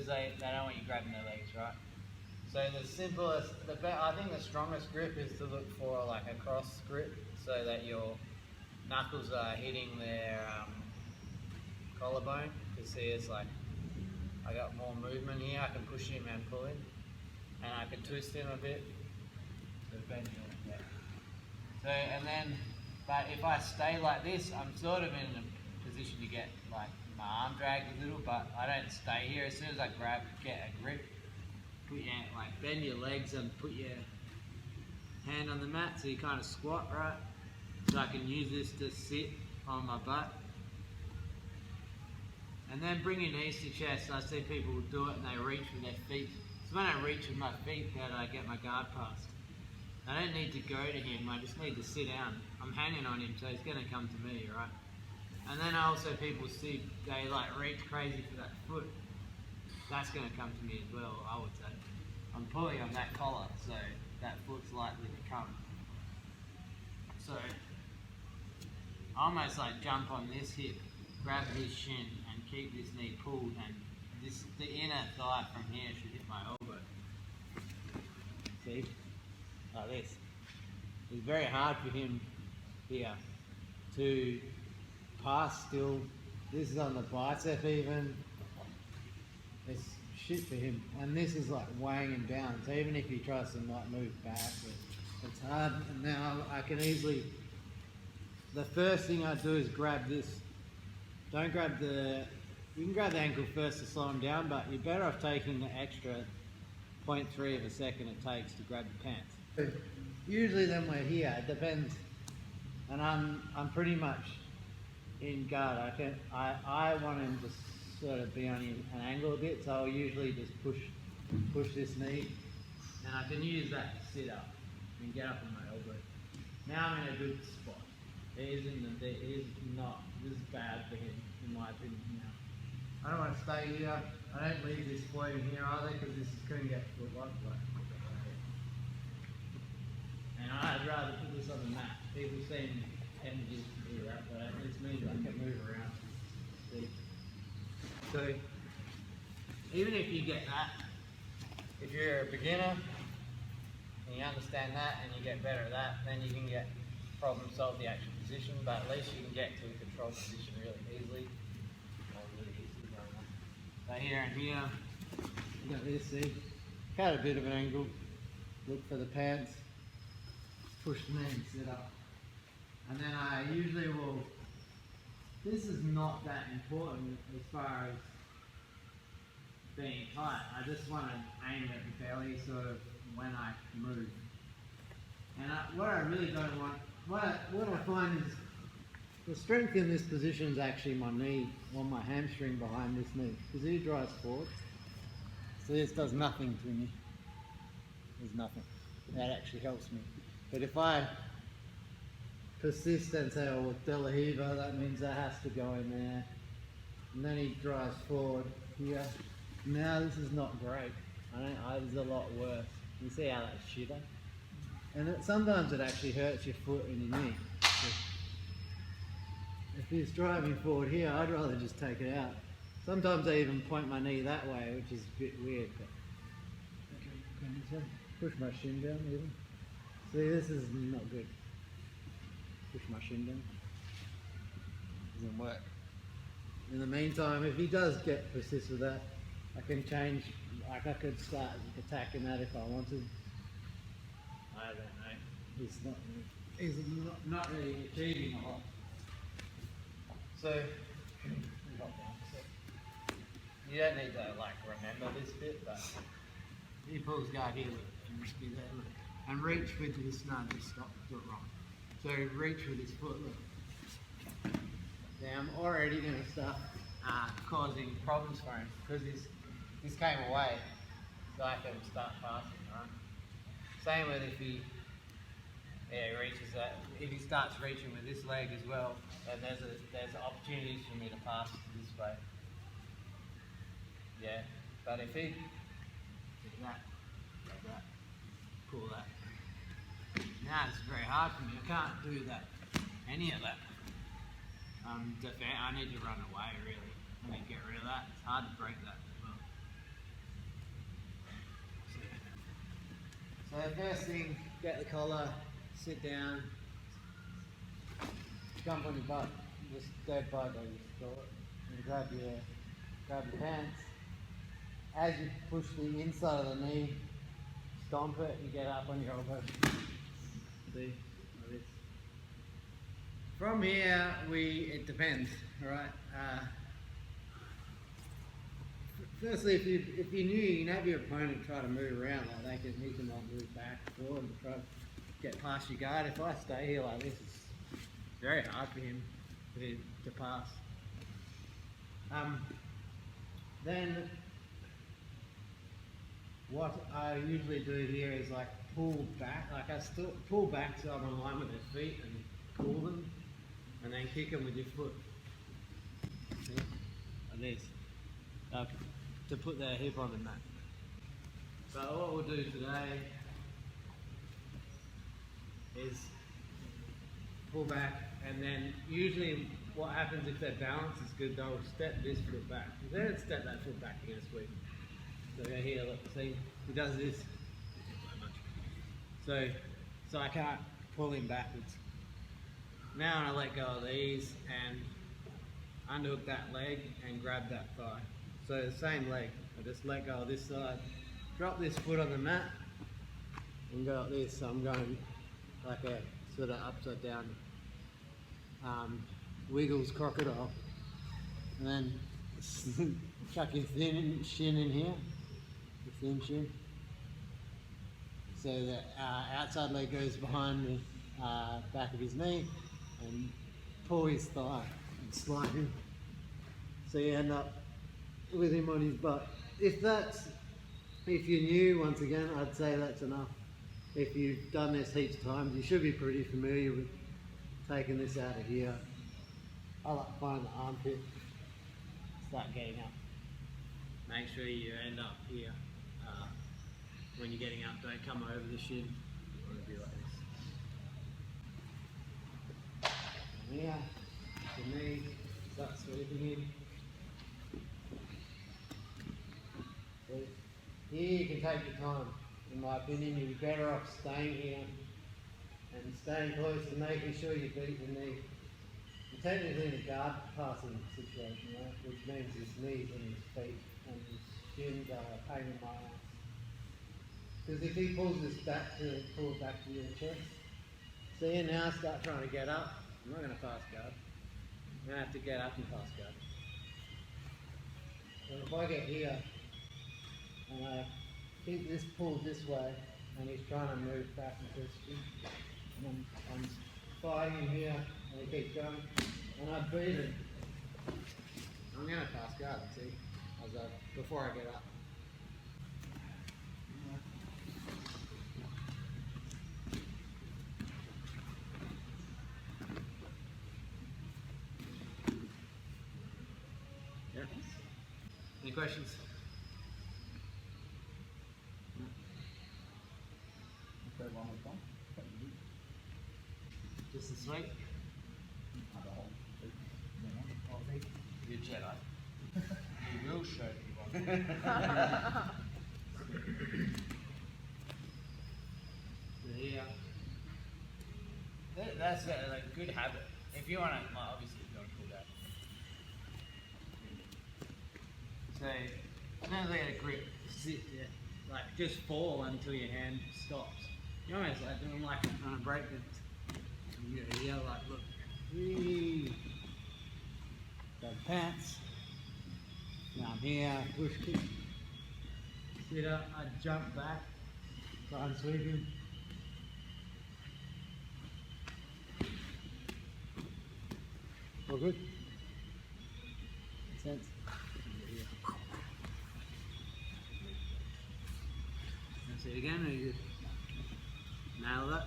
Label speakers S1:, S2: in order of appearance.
S1: they don't want you grabbing their legs, right? So the simplest, I think the strongest grip is to look for like a cross grip, so that your knuckles are hitting their collarbone. You can see it's like, I got more movement here, I can push him and pull him, and I can twist him a bit. So bend him, yeah. So, and then, but if I stay like this, I'm sort of in a position to get like my arm dragged a little, but I don't stay here. As soon as I get a grip, bend your legs and put your hand on the mat so you kind of squat, right? So I can use this to sit on my butt. And then bring your knees to chest. I see people do it and they reach with their feet. So when I reach with my feet, how do I get my guard past? I don't need to go to him, I just need to sit down. I'm hanging on him, so he's going to come to me, right? And then also people see, they like reach crazy for that foot. That's going to come to me as well, I would say. I'm pulling on that collar, so that foot's likely to come. So, I almost like jump on this hip, grab his shin, and keep this knee pulled, and the inner thigh from here should hit my elbow. See? Like this. It's very hard for him here to pass still. This is on the bicep even. It's shit for him. And this is like weighing him down. So even if he tries to like move back, it's hard. And now I can easily, the first thing I do is grab this. Don't grab you can grab the ankle first to slow him down, but you're better off taking the extra 0.3 of a second it takes to grab the pants. Usually then we're here, it depends, and I'm pretty much in guard. I want him to sort of be on an angle a bit, so I'll usually just push this knee, and I can use that to sit up and get up on my elbow. Now I'm in a good spot. This is bad for him, in my opinion. Now I don't want to stay here. I don't leave this floating here either, because this is going to get foot locked. And I'd rather put this on the mat. People seem tentative to do that, but it's me that I can move around. See? So, even if you get that, if you're a beginner and you understand that and you get better at that, then you can problem solve the actual position, but at least you can get to a controlled position really easily. So here and here, you got this, see? Cut a bit of an angle, look for the pants, push the knee and sit up. And then I usually will, this is not that important as far as being tight. I just want to aim at the belly sort of when I move. And what I really don't want, what I find is the strength in this position is actually my knee or my hamstring behind this knee, because he drives forward. So this does nothing to me. There's nothing. That actually helps me. But if I persist and say, oh, with De La Riva, that means that has to go in there. And then he drives forward here. Now this is not great. This is a lot worse. You see how that's shitter? And sometimes it actually hurts your foot and your knee. So if he's driving forward here, I'd rather just take it out. Sometimes I even point my knee that way, which is a bit weird. But okay, push my shin down even. See, this is not good. Push my shin down. Doesn't work. In the meantime, if he does persist with that, I can change. Like I could start attacking that if I wanted. I don't know. He's not really achieving a lot. So you don't need to like remember this bit, but he pulls guard here, look, and reach with his just stop, do it wrong. So reach with his foot, look. Now I'm already going to start causing problems for him, because this came away, so I can start passing, right? Same with if he reaches that. If he starts reaching with this leg as well, then there's opportunities for me to pass this way. Yeah, but if he did that, like that, pull that. Now it's very hard for me. I can't do that, any of that. I need to run away really. I need to get rid of that. It's hard to break that as well. So the first thing, get the collar, sit down, jump on your butt, just dead bug I used to call it, and grab your pants. As you push the inside of the knee, stomp it and get up on your elbow. See, like this. From here, it depends, alright? Firstly, if you knew you can have your opponent try to move around like he can like move back and forward and try to get past your guard. If I stay here like this, it's very hard for him to pass. Then what I usually do here is like pull back, like I still pull back so I'm in line with their feet and pull them, and then kick them with your foot. See? Like this. To put their hip on the mat. So what we'll do today is pull back, and then usually what happens if their balance is good, they'll step this foot back. If they don't step that foot back, you're going to sweep. So here, look, see, he does this. So I can't pull him backwards. Now I let go of these and underhook that leg and grab that thigh. So the same leg, I just let go of this side, drop this foot on the mat, and go like this. So I'm going like a sort of upside down Wiggles crocodile, and then chuck your thin shin in here, the thin shin. So the outside leg goes behind the back of his knee, and pull his thigh and slide him. So you end up with him on his butt. If you're new, once again, I'd say that's enough. If you've done this heaps of times, you should be pretty familiar with taking this out of here. I like find the armpit, start getting up. Make sure you end up here. When you're getting up, don't come over the shin. You want to be like this. And here, the knee, start sweeping in. Here you can take your time. In my opinion, you'd be better off staying here and staying close and making sure you beat the knee. You're technically in a guard passing situation, right? Which means his knees and his feet and his shins are a pain in my ass. Because if he pulls this back to pull it back to your chest, see, now I start trying to get up. I'm not going to pass guard. I'm going to have to get up and pass guard. So if I get here, and I keep this pulled this way, and he's trying to move back and forth, and I'm fighting him here, and he keeps going, and I beat him. I'm going to pass guard, see, before I get up. Yeah. Any questions? Just a sweep? You're Jedi. You will show me one. Yeah. That's a good habit. If you want to, well, obviously you don't pull that. So, don't let it grip. Sit there. Like, just fall until your hand stops. You almost like doing like on a break dance. You yell like, look, wee. Grab pants. Now I'm here, push kick. Sit up, I jump back, try and sweep him. All good? Makes sense? Let's see it again, or you nail that?